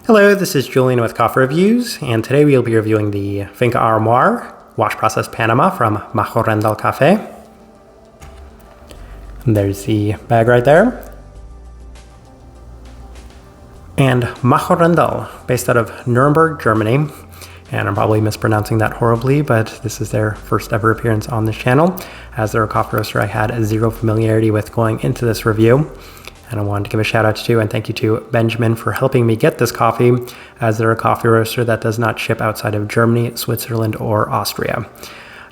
Hello, this is Julian with Coffee Reviews, and today we'll be reviewing the Finca Auromar wash process Panama from Machhörndl Kaffee. And there's the bag right there. And Machhörndl, based out of Nuremburg, Germany. And I'm probably mispronouncing that horribly, but this is their first ever appearance on this channel. As they're a coffee roaster I had zero familiarity with going into this review. And I wanted to give a shout out to and thank you to Benjamin for helping me get this coffee, as they're a coffee roaster that does not ship outside of Germany, Switzerland, or Austria.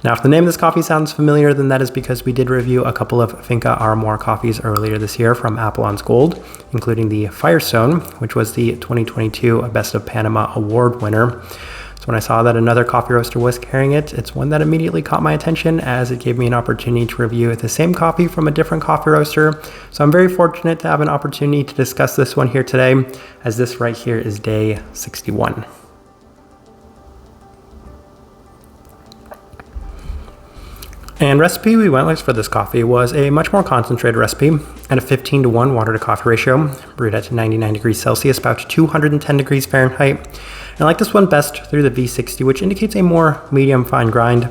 Now, if the name of this coffee sounds familiar, then that is because we did review a couple of Finca Auromar coffees earlier this year from Appleton's Gold, including the Firestone, which was the 2022 Best of Panama Award winner. So when I saw that another coffee roaster was carrying it, it's one that immediately caught my attention, as it gave me an opportunity to review the same coffee from a different coffee roaster. So I'm very fortunate to have an opportunity to discuss this one here today, as this right here is day 61. And recipe we went with for this coffee was a much more concentrated recipe at a 15:1 water to coffee ratio, brewed at 99 degrees Celsius, about 210 degrees Fahrenheit. And I like this one best through the V60, which indicates a more medium fine grind.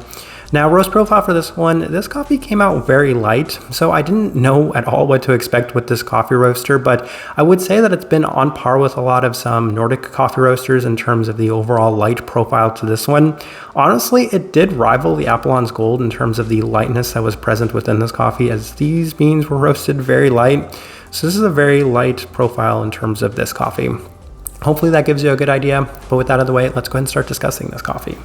Now, roast profile for this one, this coffee came out very light, so I didn't know at all what to expect with this coffee roaster, but I would say that it's been on par with a lot of some Nordic coffee roasters in terms of the overall light profile to this one. Honestly, it did rival the Appleton's Gold in terms of the lightness that was present within this coffee, as these beans were roasted very light. So this is a very light profile in terms of this coffee. Hopefully that gives you a good idea, but with that out of the way, let's go ahead and start discussing this coffee.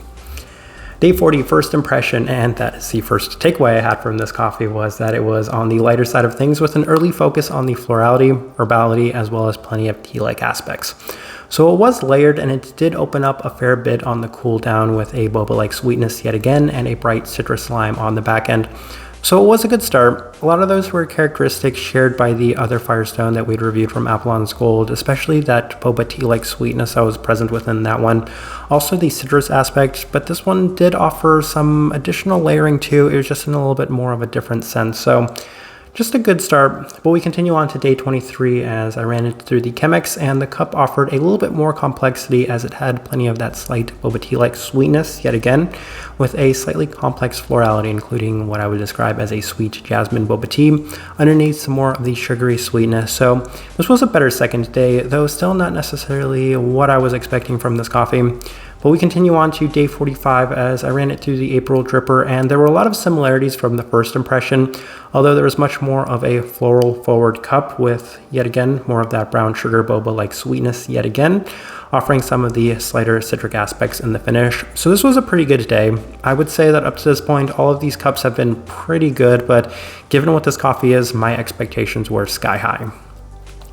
Day 40, first impression, and that is the first takeaway I had from this coffee, was that it was on the lighter side of things with an early focus on the florality, herbality, as well as plenty of tea-like aspects. So it was layered, and it did open up a fair bit on the cool down with a boba-like sweetness yet again, and a bright citrus lime on the back end. So it was a good start. A lot of those were characteristics shared by the other Firestone that we'd reviewed from Appleton's Gold, especially that boba tea-like sweetness that was present within that one. Also the citrus aspect, but this one did offer some additional layering too. It was just in a little bit more of a different sense. So just a good start, but we continue on to day 23 as I ran it through the Chemex, and the cup offered a little bit more complexity as it had plenty of that slight boba tea-like sweetness yet again, with a slightly complex florality, including what I would describe as a sweet jasmine boba tea, underneath some more of the sugary sweetness. So this was a better second day, though still not necessarily what I was expecting from this coffee. But we continue on to day 45 as I ran it through the April dripper, and there were a lot of similarities from the first impression, although there was much more of a floral forward cup with, yet again, more of that brown sugar boba-like sweetness yet again, offering some of the slighter citric aspects in the finish. So this was a pretty good day. I would say that up to this point, all of these cups have been pretty good, but given what this coffee is, my expectations were sky high.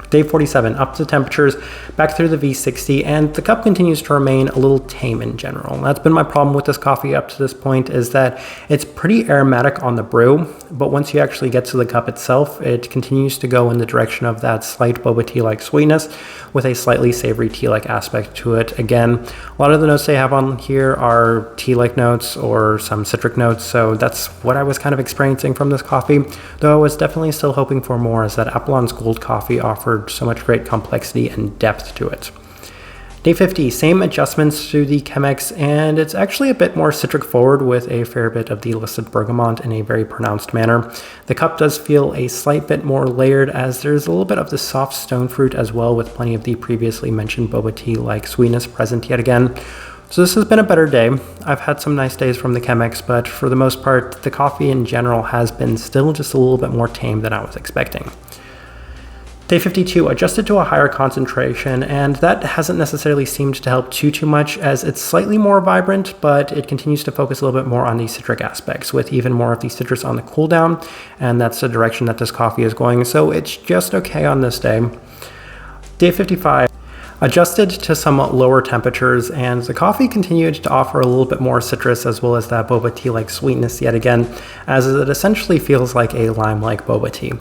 Day 47, up to temperatures, back through the V60, and the cup continues to remain a little tame in general. That's been my problem with this coffee up to this point, is that it's pretty aromatic on the brew, but once you actually get to the cup itself, it continues to go in the direction of that slight boba tea-like sweetness with a slightly savory tea-like aspect to it. Again, a lot of the notes they have on here are tea-like notes or some citric notes, so that's what I was kind of experiencing from this coffee, though I was definitely still hoping for more, as that Appleton's Gold coffee offered so much great complexity and depth to it. Day 50, same adjustments to the Chemex, and it's actually a bit more citric forward with a fair bit of the listed bergamot in a very pronounced manner. The cup does feel a slight bit more layered, as there's a little bit of the soft stone fruit as well, with plenty of the previously mentioned boba tea-like sweetness present yet again. So this has been a better day. I've had some nice days from the Chemex, but for the most part, the coffee in general has been still just a little bit more tame than I was expecting. Day 52, adjusted to a higher concentration, and that hasn't necessarily seemed to help too much, as it's slightly more vibrant, but it continues to focus a little bit more on the citric aspects, with even more of the citrus on the cool down, and that's the direction that this coffee is going, so it's just okay on this day. Day 55. Adjusted to somewhat lower temperatures, and the coffee continued to offer a little bit more citrus as well as that boba tea-like sweetness yet again, as it essentially feels like a lime-like boba tea.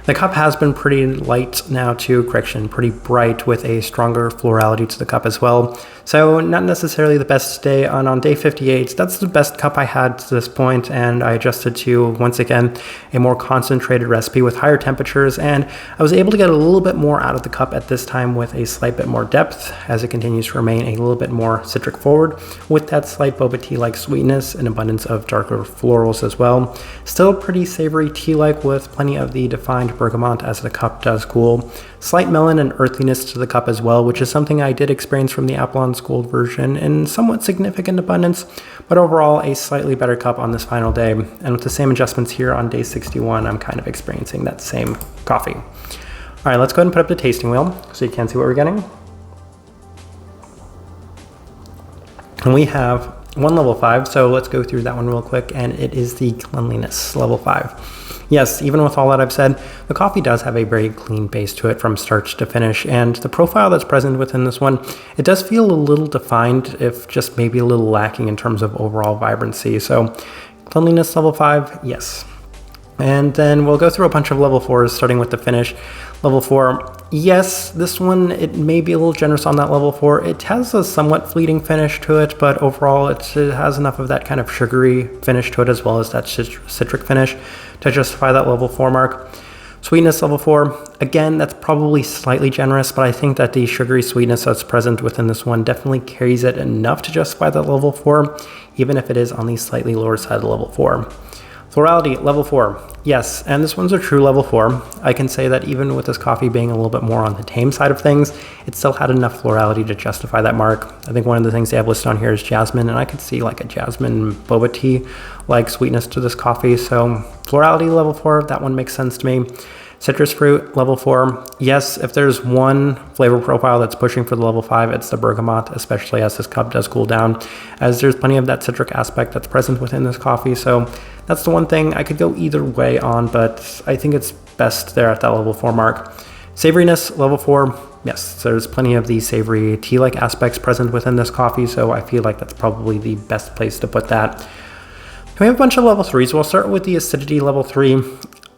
The cup has been pretty light now too, pretty bright with a stronger florality to the cup as well. So not necessarily the best day, and on day 58, that's the best cup I had to this point, and I adjusted to, once again, a more concentrated recipe with higher temperatures, and I was able to get a little bit more out of the cup at this time with a slight bit more depth as it continues to remain a little bit more citric forward with that slight boba tea-like sweetness and abundance of darker florals as well. Still pretty savory tea-like with plenty of the defined bergamot as the cup does cool. Slight melon and earthiness to the cup as well, which is something I did experience from the Apollon's Gold version in somewhat significant abundance, but overall a slightly better cup on this final day. And with the same adjustments here on day 61, I'm kind of experiencing that same coffee. All right, let's go ahead and put up the tasting wheel so you can see what we're getting. And we have one level 5, so let's go through that one real quick, and it is the cleanliness level 5. Yes, even with all that I've said, the coffee does have a very clean base to it from start to finish, and the profile that's present within this one, it does feel a little defined, if just maybe a little lacking in terms of overall vibrancy. So cleanliness level 5, yes. And then we'll go through a bunch of level 4s, starting with the finish. Level 4, yes, this one, it may be a little generous on that level 4. It has a somewhat fleeting finish to it, but overall it has enough of that kind of sugary finish to it as well as that citric finish to justify that level 4 mark. Sweetness level 4, again, that's probably slightly generous, but I think that the sugary sweetness that's present within this one definitely carries it enough to justify that level 4, even if it is on the slightly lower side of level 4. Florality, level 4. Yes, and this one's a true level 4. I can say that even with this coffee being a little bit more on the tame side of things, it still had enough florality to justify that mark. I think one of the things they have listed on here is jasmine, and I could see like a jasmine boba tea like sweetness to this coffee. So florality, level 4, that one makes sense to me. Citrus fruit, level 4. Yes, if there's one flavor profile that's pushing for the level 5, it's the bergamot, especially as this cup does cool down, as there's plenty of that citric aspect that's present within this coffee. So that's the one thing I could go either way on, but I think it's best there at that level 4 mark. Savoriness, level 4. Yes, there's plenty of the savory tea-like aspects present within this coffee, so I feel like that's probably the best place to put that. We have a bunch of level 3s. We'll start with the acidity level 3.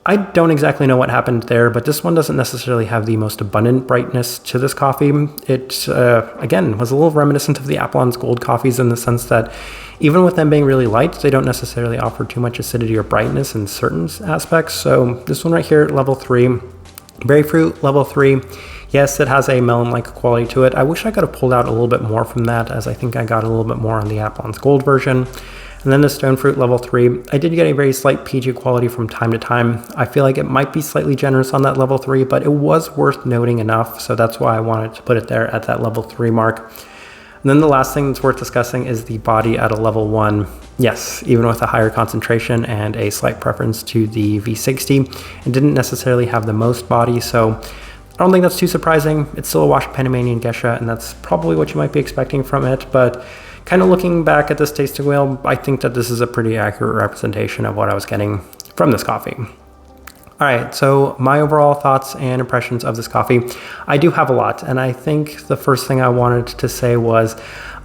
I don't exactly know what happened there, but this one doesn't necessarily have the most abundant brightness to this coffee. It, again, was a little reminiscent of the Apollon's Gold coffees in the sense that even with them being really light, they don't necessarily offer too much acidity or brightness in certain aspects. So this one right here, level 3. Berry fruit, level 3. Yes, it has a melon-like quality to it. I wish I could have pulled out a little bit more from that, as I think I got a little bit more on the Apollon's Gold version. And then the stone fruit level 3, I did get a very slight PG quality from time to time. I feel like it might be slightly generous on that level 3, but it was worth noting enough, so that's why I wanted to put it there at that level 3 mark. And then the last thing that's worth discussing is the body at a level 1. Yes, even with a higher concentration and a slight preference to the V60, it didn't necessarily have the most body, so I don't think that's too surprising. It's still a washed Panamanian geisha, and that's probably what you might be expecting from it, but kind of looking back at this tasting wheel, I think that this is a pretty accurate representation of what I was getting from this coffee. All right, so my overall thoughts and impressions of this coffee, I do have a lot, and I think the first thing I wanted to say was,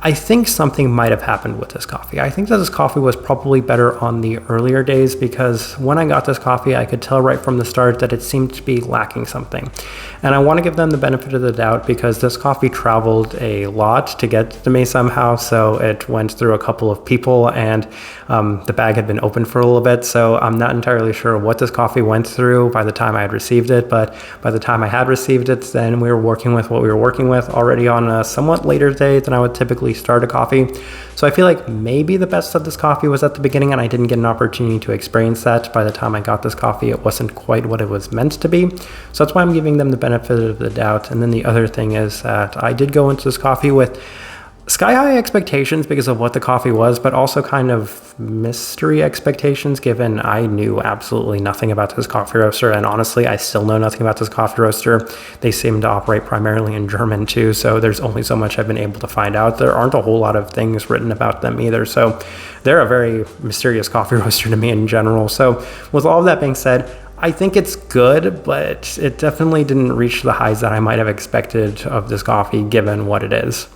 I think something might have happened with this coffee. I think that this coffee was probably better on the earlier days, because when I got this coffee, I could tell right from the start that it seemed to be lacking something. And I want to give them the benefit of the doubt because this coffee traveled a lot to get to me somehow. So it went through a couple of people, and the bag had been open for a little bit. So I'm not entirely sure what this coffee went through by the time I had received it. But by the time I had received it, then we were working with what we were working with already on a somewhat later day than I would typically start a coffee. So I feel like maybe the best of this coffee was at the beginning, and I didn't get an opportunity to experience that. By the time I got this coffee, it wasn't quite what it was meant to be. So that's why I'm giving them the benefit of the doubt. And then the other thing is that I did go into this coffee with sky high expectations because of what the coffee was, but also kind of mystery expectations given I knew absolutely nothing about this coffee roaster. And honestly, I still know nothing about this coffee roaster. They seem to operate primarily in German too, so there's only so much I've been able to find out. There aren't a whole lot of things written about them either, so they're a very mysterious coffee roaster to me in general. So with all of that being said, I think it's good, but it definitely didn't reach the highs that I might have expected of this coffee given what it is.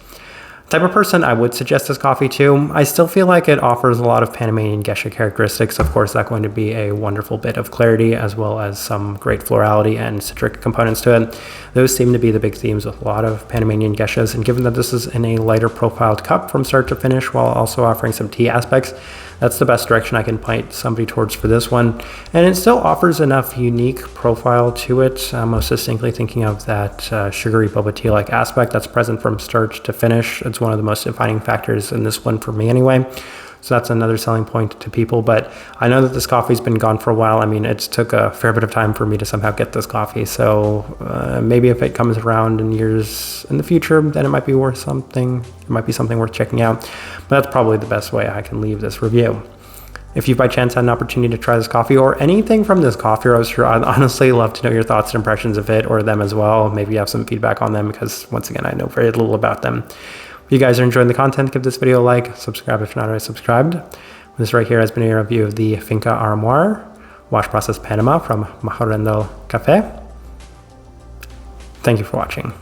Type of person I would suggest this coffee to. I still feel like it offers a lot of Panamanian geisha characteristics. Of course, that's going to be a wonderful bit of clarity as well as some great florality and citric components to it. Those seem to be the big themes with a lot of Panamanian geishas, and given that this is in a lighter profiled cup from start to finish while also offering some tea aspects, that's the best direction I can point somebody towards for this one. And it still offers enough unique profile to it, most distinctly thinking of that sugary boba tea-like aspect that's present from start to finish. It's one of the most defining factors in this one for me anyway. So that's another selling point to people. But I know that this coffee's been gone for a while. I mean, it took a fair bit of time for me to somehow get this coffee. So maybe if it comes around in years in the future, then it might be worth something. It might be something worth checking out. But that's probably the best way I can leave this review. If you by chance had an opportunity to try this coffee or anything from this coffee roaster, I'd honestly love to know your thoughts and impressions of it or them as well. Maybe you have some feedback on them because, once again, I know very little about them. If you guys are enjoying the content, give this video a like, subscribe if you're not already subscribed. This right here has been a review of the Finca Auromar wash process Panama from Machhörndl Kaffee. Thank you for watching.